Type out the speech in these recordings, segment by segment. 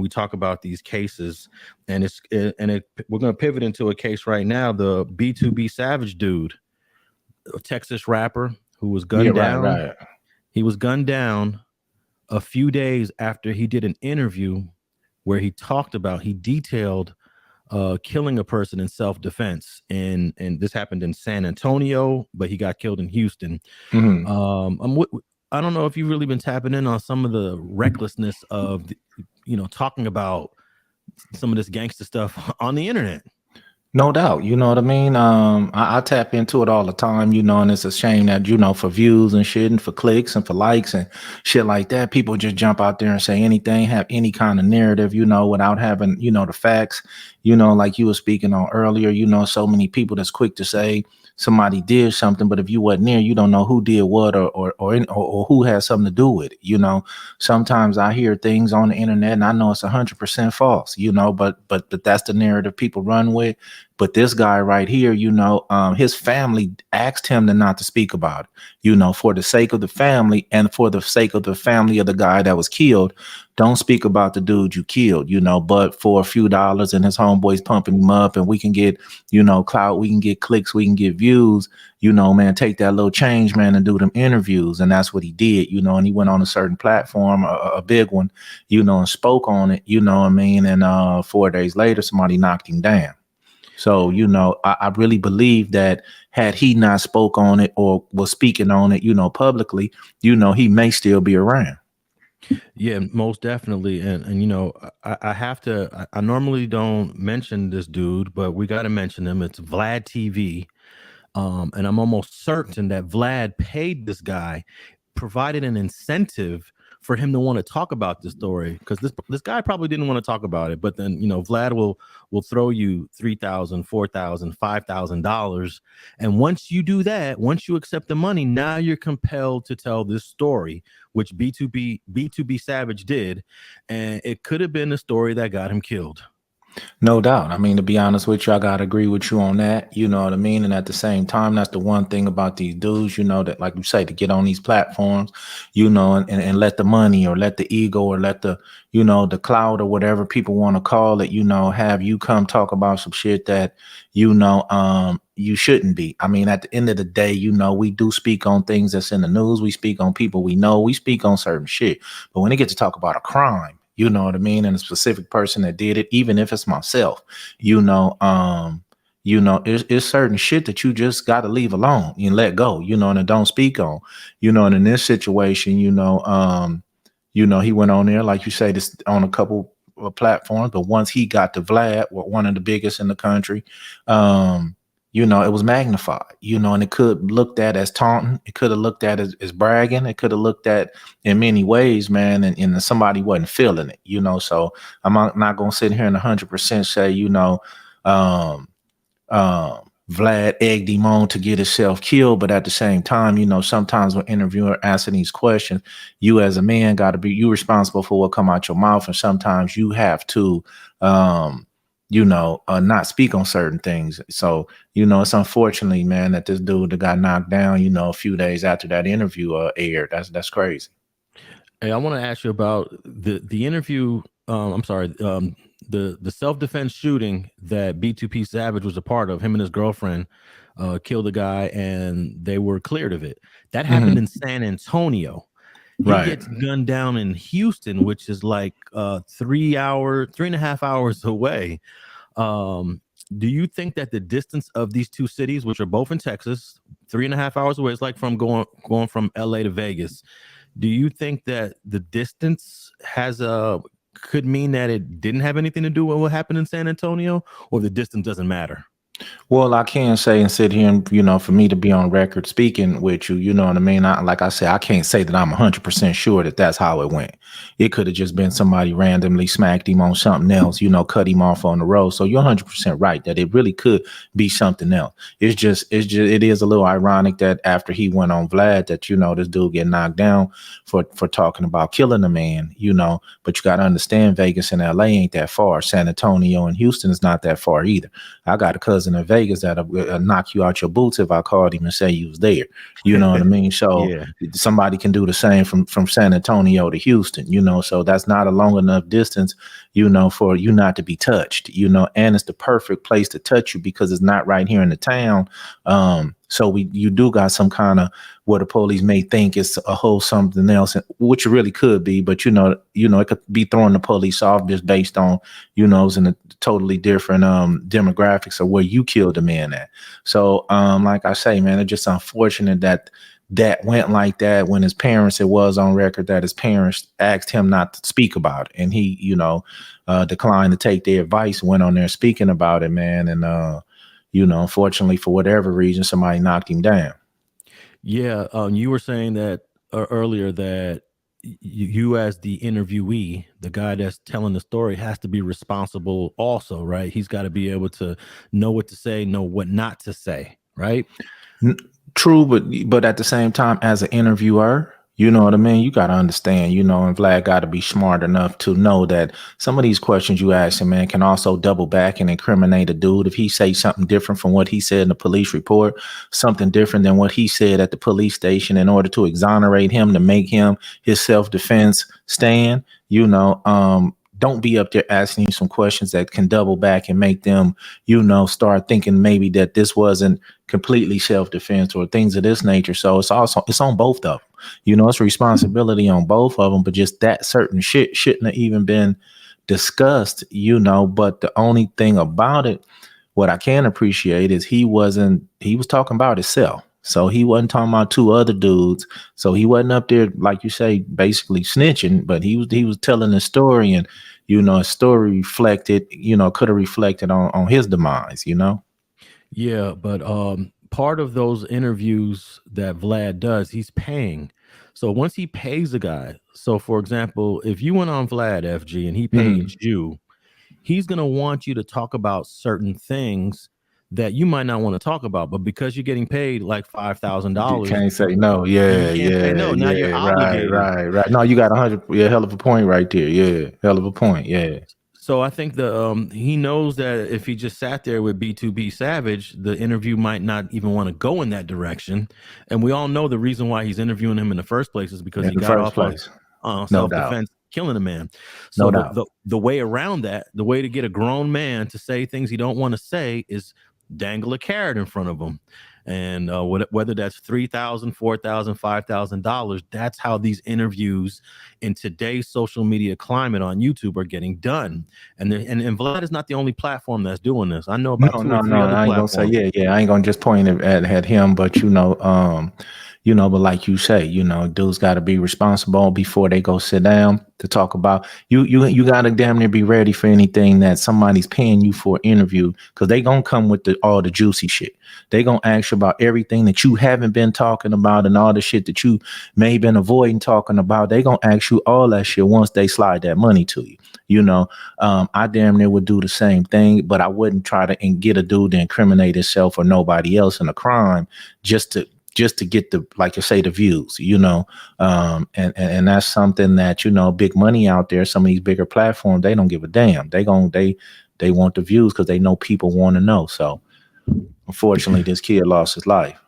we talk about these cases, and we're going to pivot into a case right now. The BTB Savage dude, a Texas rapper who was gunned down. Right. He was gunned down a few days after he did an interview where he detailed killing a person in self-defense, and this happened in San Antonio, but he got killed in Houston. I don't know if you've really been tapping in on some of the recklessness of talking about some of this gangster stuff on the internet. No doubt, you know what I mean? I tap into it all the time, and it's a shame that, for views and shit and for clicks and for likes and shit like that, people just jump out there and say anything, have any kind of narrative, without having, the facts, like you were speaking on earlier, so many people that's quick to say somebody did something, but if you wasn't there, you don't know who did what or who has something to do with it. Sometimes I hear things on the internet and I know it's 100% false, but that's the narrative people run with. But this guy right here, his family asked him not to speak about it, for the sake of the family and for the sake of the family of the guy that was killed. Don't speak about the dude you killed, but for a few dollars and his homeboys pumping him up and we can get, clout, we can get clicks, we can get views, man, take that little change, man, and do them interviews. And that's what he did, and he went on a certain platform, a big one, and spoke on it, and 4 days later, somebody knocked him down. So, I really believe that had he not spoke on it or was speaking on it, publicly, he may still be around. Yeah, most definitely. And I have to, I normally don't mention this dude, but we got to mention him. It's VLADTV. And I'm almost certain that Vlad paid this guy, provided an incentive for him to want to talk about this story, because this guy probably didn't want to talk about it, but then Vlad will throw you $3,000, $4,000, $5,000, and once you do that, once you accept the money, now you're compelled to tell this story, which BTB Savage did, and it could have been the story that got him killed. No doubt. I mean, to be honest with you, I gotta agree with you on that. You know what I mean? And at the same time, that's the one thing about these dudes, that, like you say, to get on these platforms, and let the money or let the ego or let the, the cloud or whatever people want to call it, have you come talk about some shit that, you shouldn't be. I mean, at the end of the day, we do speak on things that's in the news. We speak on people we know. We speak on certain shit. But when they get to talk about a crime, you know what I mean? And a specific person that did it, even if it's myself, it's certain shit that you just got to leave alone and let go, and don't speak on, and in this situation, he went on there, like you say, this on a couple of platforms, but once he got to Vlad, one of the biggest in the country, it was magnified, and it could looked at as taunting. It could have looked at as bragging. It could have looked at in many ways, man, and somebody wasn't feeling it, so I'm not going to sit here and 100% say, Vlad egged him on to get himself killed. But at the same time, sometimes when interviewer asking these questions, you as a man got to be, you responsible for what come out your mouth. And sometimes you have to, not speak on certain things. So, it's unfortunately, man, that this dude that got knocked down, a few days after that interview aired. That's crazy. Hey, I want to ask you about the interview. The self-defense shooting that BTB Savage was a part of. Him and his girlfriend killed a guy, and they were cleared of it. That happened in San Antonio. He gets gunned down in Houston, which is like 3.5 hours away. Do you think that the distance of these two cities, which are both in Texas, 3.5 hours away, it's like from going from LA to Vegas. Do you think that the distance could mean that it didn't have anything to do with what happened in San Antonio, or the distance doesn't matter? Well, I can say and sit here and, for me to be on record speaking with you, you know what I mean? Like I said, I can't say that I'm 100% sure that that's how it went. It could have just been somebody randomly smacked him on something else, cut him off on the road. So you're 100% right that it really could be something else. It is a little ironic that after he went on Vlad that, this dude get knocked down for talking about killing a man, but you got to understand Vegas and LA ain't that far. San Antonio and Houston is not that far either. I got a cousin wasn't in Vegas, that'll knock you out your boots if I called him and say you was there. You know what I mean? So Yeah. somebody can do the same from San Antonio to Houston, you know, so that's not a long enough distance, you know, for you not to be touched, you know, and it's the perfect place to touch you because it's not right here in the town. So you do got some kind of what the police may think is a whole something else, which it really could be, but you know, it could be throwing the police off just based on, you know, it's in a totally different demographics of where you killed the man at. So like I say, man, it's just unfortunate that went like that when his parents, it was on record that his parents asked him not to speak about it, and he, you know, declined to take their advice, went on there speaking about it, man. And you know, unfortunately, for whatever reason, somebody knocked him down. Yeah. You were saying that earlier that you as the interviewee, the guy that's telling the story, has to be responsible also, right? He's got to be able to know what to say, know what not to say, right? True, but at the same time, as an interviewer, you know what I mean? You got to understand, you know, and Vlad got to be smart enough to know that some of these questions you ask him, man, can also double back and incriminate a dude. If he say something different from what he said in the police report, something different than what he said at the police station in order to exonerate him, to make him his self-defense stand, you know, don't be up there asking you some questions that can double back and make them, you know, start thinking maybe that this wasn't completely self-defense or things of this nature. So it's on both of them. You know, it's a responsibility on both of them, but just that certain shit shouldn't have even been discussed, you know. But the only thing about it, what I can appreciate is he was talking about himself. So he wasn't talking about two other dudes. So he wasn't up there, like you say, basically snitching, but he was telling a story, and, you know, a story reflected, you know, could have reflected on his demise, you know? Yeah, but part of those interviews that Vlad does, he's paying. So once he pays a guy, so for example, if you went on Vlad FG and he paid you, he's gonna want you to talk about certain things that you might not want to talk about, but because you're getting paid like You $5,000, can't say no. you Yeah, can't say no. Now you're obligated. right. No, you got 100. Yeah, hell of a point right there. Yeah, hell of a point. Yeah. So I think he knows that if he just sat there with B2B Savage, the interview might not even want to go in that direction. And we all know the reason why he's interviewing him in the first place is because In he the got first off place, on no doubt, self-defense, killing a man. So no doubt. the way around that, the way to get a grown man to say things he don't want to say is dangle a carrot in front of him. And whether that's $3,000, $4,000, $5,000, that's how these interviews in today's social media climate on YouTube are getting done. And Vlad is not the only platform that's doing this. I know about two or three other I ain't gonna say platforms. yeah. I ain't gonna just point at him, but but like you say, you know, dudes got to be responsible before they go sit down to talk about you got to damn near be ready for anything that somebody's paying you for an interview, because they gonna come with all the juicy shit. They gonna ask you about everything that you haven't been talking about and all the shit that you may have been avoiding talking about. They gonna ask you all that shit once they slide that money to you. You know, I damn near would do the same thing, but I wouldn't try to get a dude to incriminate himself or nobody else in a crime just to get the, like you say, the views, you know. And that's something that, you know, big money out there, some of these bigger platforms, they don't give a damn. They want the views because they know people want to know. So unfortunately, this kid lost his life.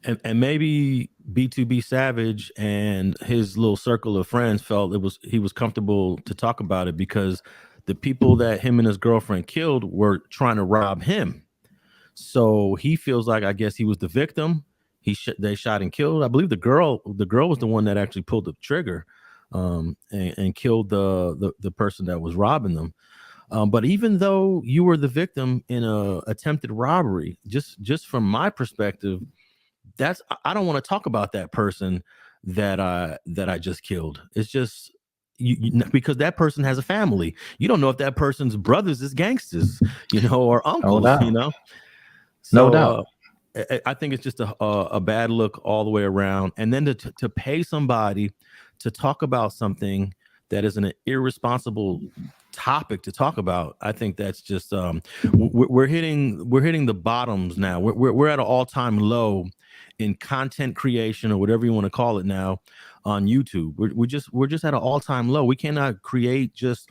And maybe B2B Savage and his little circle of friends felt he was comfortable to talk about it because the people that him and his girlfriend killed were trying to rob him. So he feels like, I guess he was the victim. They shot and killed. I believe the girl was the one that actually pulled the trigger, and killed the person that was robbing them. But even though you were the victim in a attempted robbery, just from my perspective, I don't want to talk about that person that I just killed. It's just because that person has a family. You don't know if that person's brothers is gangsters, you know, or uncles, doubt. you know. No So doubt. I think it's just a bad look all the way around. And then to pay somebody to talk about something that is an irresponsible topic to talk about, I think that's just we're hitting the bottoms now. We're at an all-time low in content creation, or whatever you want to call it now, on YouTube. We're just at an all-time low. We cannot create just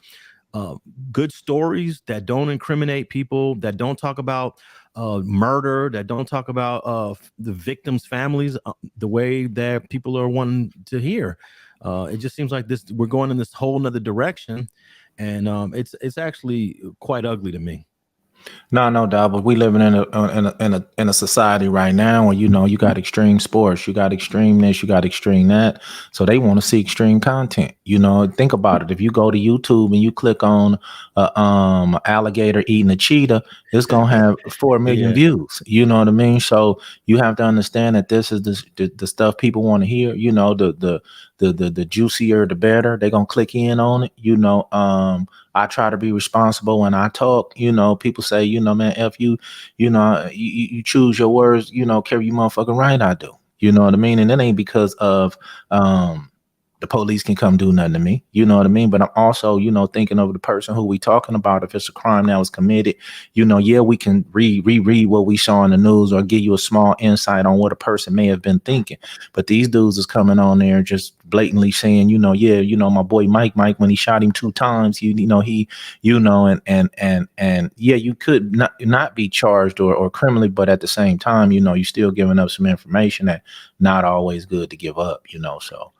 good stories that don't incriminate people, that don't talk about murder, that don't talk about the victims' families the way that people are wanting to hear. It just seems like this we're going in this whole nother direction, and it's actually quite ugly to me. No doubt. But we living in a society right now where you got extreme sports, you got extreme this, you got extreme that. So they want to see extreme content. Think about it. If you go to YouTube and you click on alligator eating a cheetah, it's gonna have 4 million Yeah. views. You know what I mean? So you have to understand that this is the stuff people want to hear. The juicier the better. They're gonna click in on it. I try to be responsible when I talk. People say, man, F you, you choose your words, carry you motherfucking right. I do. You know what I mean? And it ain't because of the police can come do nothing to me. You know what I mean? But I'm also, thinking of the person who we talking about. If it's a crime that was committed, yeah, we can reread what we saw in the news or give you a small insight on what a person may have been thinking. But these dudes is coming on there just blatantly saying, yeah, my boy Mike, when he shot him 2 times, and yeah, you could not be charged or criminally, but at the same time, you're still giving up some information that not always good to give up, so.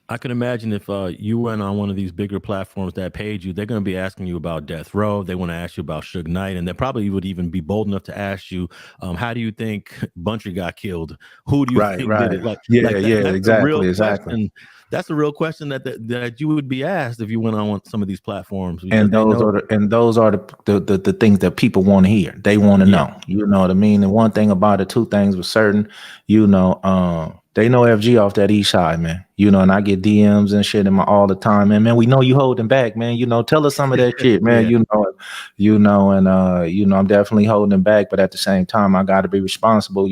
I can imagine if you went on one of these bigger platforms that paid you, they're going to be asking you about death row. They want to ask you about Suge Knight, and they probably would even be bold enough to ask you, how do you think Buntry got killed? Who do you think did it? Yeah, that's exactly, a real exactly. question. That's a real question that you would be asked if you went on some of these platforms, because And they those know. are the things that people want to hear. They want to Yeah. know. You know what I mean? And one thing about it, two things were certain. They know FG off that east side, man. And I get DMs and shit in my all the time, man. Man, we know you holding back, man. Tell us some of that shit, man. Yeah. I'm definitely holding back, but at the same time, I got to be responsible.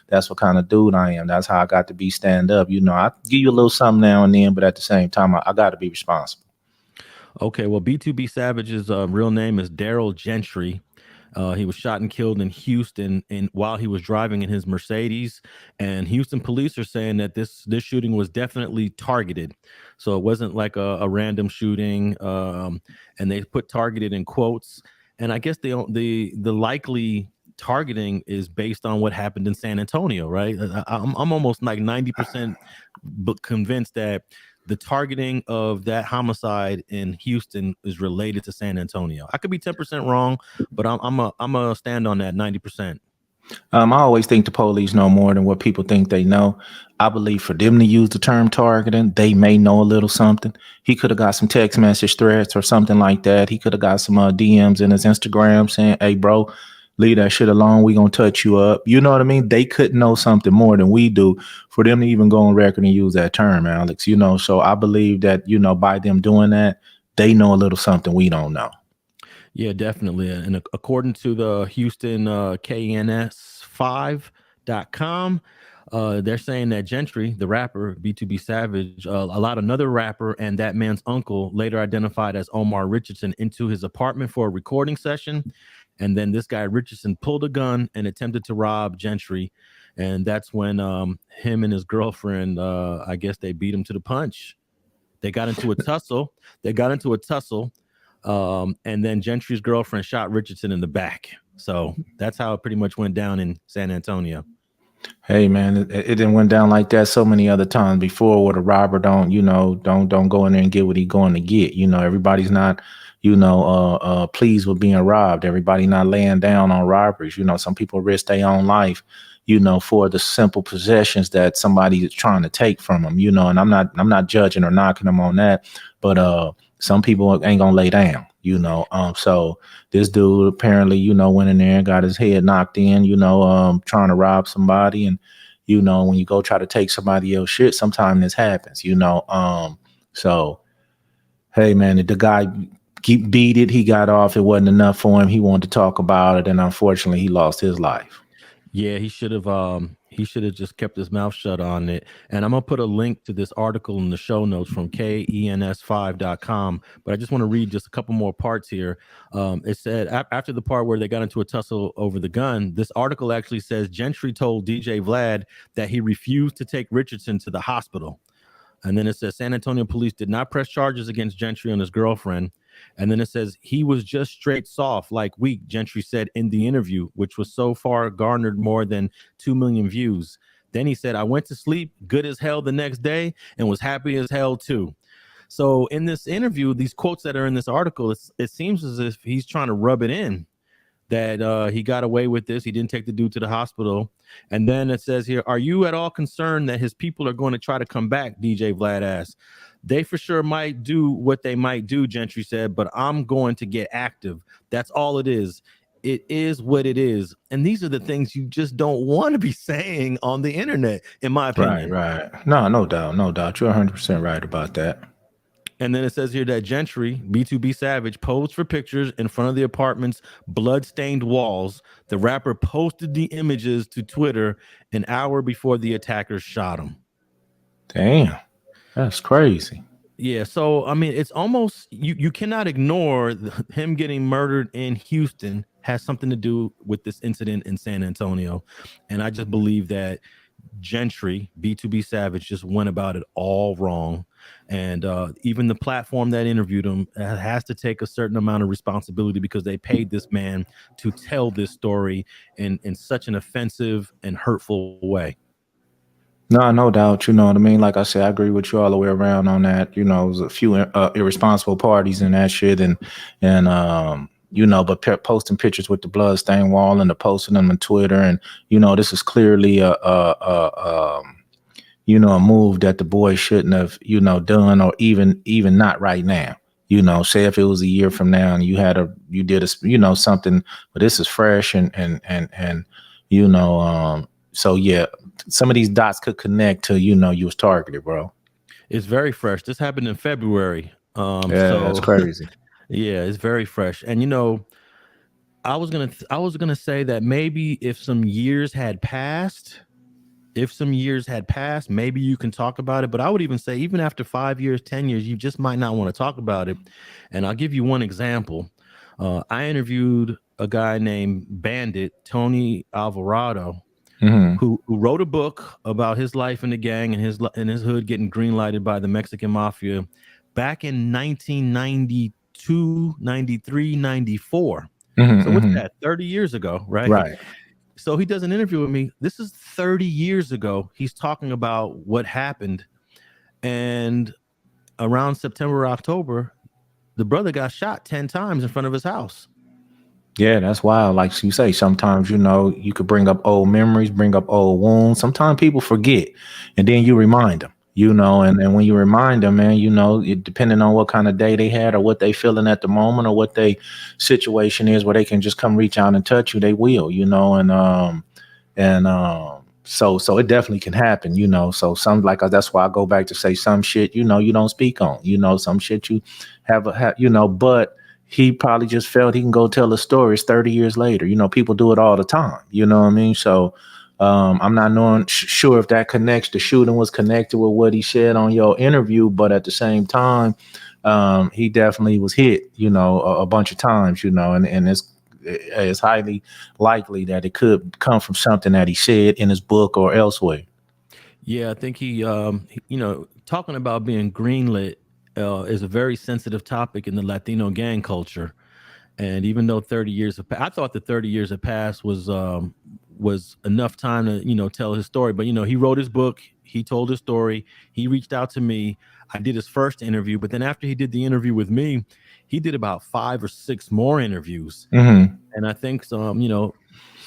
That's what kind of dude I am. That's how I got to be stand up. I give you a little something now and then, but at the same time, I got to be responsible. Okay, well, BTB Savage's real name is Darrell Gentry. He was shot and killed in Houston while he was driving in his Mercedes. And Houston police are saying that this shooting was definitely targeted. So it wasn't like a random shooting. And they put targeted in quotes. And I guess the likely targeting is based on what happened in San Antonio, right? I'm almost like 90% convinced that the targeting of that homicide in Houston is related to San Antonio. I could be 10% wrong, but I'm a stand on that 90%. I always think the police know more than what people think they know. I believe for them to use the term targeting, they may know a little something. He could have got some text message threats or something like that. He could have got some DMs in his Instagram saying, "Hey, bro, leave that shit alone. We gonna touch you up." You know what I mean? They could know something more than we do for them to even go on record and use that term, Alex. So I believe that by them doing that, they know a little something we don't know. Yeah, definitely. And according to the Houston KNS5.com, they're saying that Gentry, the rapper, BTB Savage, allowed another rapper and that man's uncle, later identified as Omar Richardson, into his apartment for a recording session. And then this guy Richardson pulled a gun and attempted to rob Gentry. And that's when him and his girlfriend, I guess they beat him to the punch. They got into a tussle. And then Gentry's girlfriend shot Richardson in the back. So that's how it pretty much went down in San Antonio. Hey man, it didn't went down like that so many other times before where the robber don't go in there and get what he going to get. Everybody's not, pleased with being robbed. Everybody not laying down on robberies. Some people risk their own life, for the simple possessions that somebody is trying to take from them, and I'm not judging or knocking them on that, but some people ain't gonna lay down, so this dude apparently, went in there and got his head knocked in, trying to rob somebody. And, when you go try to take somebody else shit, sometimes this happens, so, hey man, the guy beat it. He got off. It wasn't enough for him. He wanted to talk about it. And unfortunately he lost his life. Yeah, he should have just kept his mouth shut on it. And I'm gonna put a link to this article in the show notes from KENS5.com. But I just want to read just a couple more parts here. It said after the part where they got into a tussle over the gun, this article actually says Gentry told DJ Vlad that he refused to take Richardson to the hospital. And then it says San Antonio police did not press charges against Gentry and his girlfriend. And then it says he was just straight soft, like weak, Gentry said in the interview, which was so far garnered more than 2 million views. Then he said, I went to sleep good as hell the next day and was happy as hell too. So in this interview, these quotes that are in this article, it seems as if he's trying to rub it in that he got away with this. He didn't take the dude to the hospital. And then it says here, are you at all concerned that his people are going to try to come back? DJ Vlad asked. They for sure might do what they might do, Gentry said, but I'm going to get active. That's all it is. It is what it is. And these are the things you just don't want to be saying on the internet, in my opinion. Right. No doubt. You're 100% right about that. And then it says here that Gentry, BTB Savage, posed for pictures in front of the apartment's blood-stained walls. The rapper posted the images to Twitter an hour before the attackers shot him. Damn, that's crazy. Yeah, so, I mean, it's almost, you cannot ignore him getting murdered in Houston has something to do with this incident in San Antonio. And I just believe that Gentry, BTB Savage, just went about it all wrong. And even the platform that interviewed him has to take a certain amount of responsibility because they paid this man to tell this story in such an offensive and hurtful way. No doubt. You know what I mean? Like I said, I agree with you all the way around on that. You know, there's a few irresponsible parties in that shit and you know, but posting pictures with the bloodstained wall and the posting them on Twitter. And, you know, this is clearly you know, a move that the boy shouldn't have, you know, done, or even not right now. You know, say if it was a year from now and you did a, you know, something, but this is fresh and you know, so yeah, some of these dots could connect to, you know, you was targeted, bro. It's very fresh. This happened in February. Yeah, so, that's crazy. Yeah, it's very fresh. And, you know, I was gonna say that maybe if some years had passed, maybe you can talk about it. But I would even say even after 5 years, 10 years, you just might not want to talk about it. And I'll give you one example. I interviewed a guy named Bandit, Tony Alvarado, who wrote a book about his life in the gang and his hood getting green lighted by the Mexican mafia back in 1992, 93, 94. So what's that? 30 years ago, right? Right. So he does an interview with me. This is 30 years ago. He's talking about what happened. And around September, October, the brother got shot 10 times in front of his house. Yeah, that's wild. Like you say, sometimes, you know, you could bring up old memories, bring up old wounds. Sometimes people forget, and then you remind them, you know, and when you remind them, man, you know, depending on what kind of day they had or what they feeling at the moment or what they situation is where they can just come reach out and touch you, they will, you know, so it definitely can happen, you know. So some, like, that's why I go back to say some shit, you know, you don't speak on, you know, some shit you have, you know, but he probably just felt he can go tell the stories 30 years later. You know, people do it all the time. You know what I mean? So I'm not sure if that connects, the shooting was connected with what he said on your interview, but at the same time, he definitely was hit, you know, a bunch of times, you know, and it's highly likely that it could come from something that he said in his book or elsewhere. Yeah, I think he you know, talking about being greenlit is a very sensitive topic in the Latino gang culture. And even though 30 years have passed, I thought the 30 years have passed was enough time to, you know, tell his story. But, you know, he wrote his book. He told his story. He reached out to me. I did his first interview. But then after he did the interview with me, he did about 5 or 6 more interviews. And I think you know,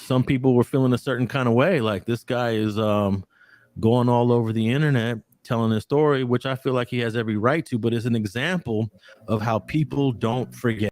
some people were feeling a certain kind of way. Like, this guy is going all over the internet telling his story, which I feel like he has every right to, but it's an example of how people don't forget.